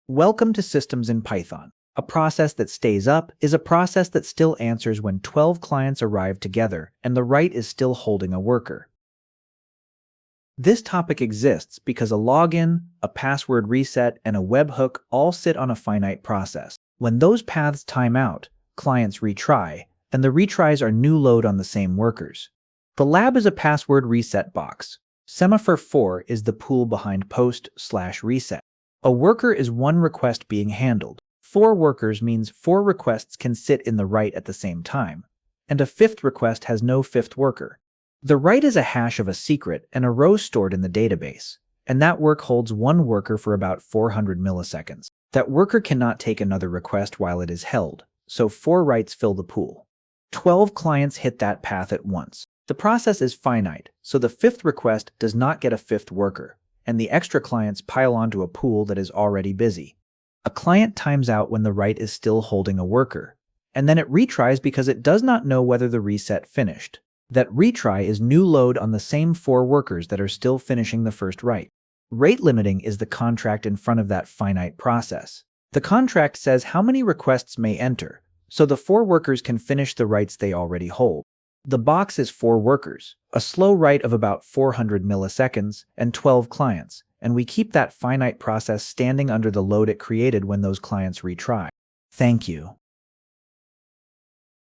Welcome to Systems in Python. A process that stays up is a process that still answers when 12 clients arrive together and the write is still holding a worker. This topic exists because a login, a password reset, and a webhook all sit on a finite process. When those paths time out, clients retry, and the retries are new load on the same workers. The lab is a password reset box. Semaphore 4 is the pool behind post/reset. A worker is one request being handled. 4 workers means 4 requests can sit in the write at the same time, and a 5th request has no 5th worker. The write is a hash of a secret and a row stored in the database, and that work holds one worker for about 400 milliseconds. That worker cannot take another request while it is held, so 4 writes fill the pool. 12 clients hit that path at once. The process is finite, so the 5th request does not get a 5th worker, and the extra clients pile onto a pool that is already busy. A client times out when the write is still holding a worker, and then it retries because it does not know whether the reset finished. That retry is new load on the same 4 workers that are still finishing the first write. Rate limiting is the contract in front of that finite process. The contract says how many requests may enter, so the 4 workers can finish the writes they already hold. The box is 4 workers, a slow write of about 400 milliseconds, and 12 clients, and we keep that finite process standing under the load it created when those clients retry. Thank you.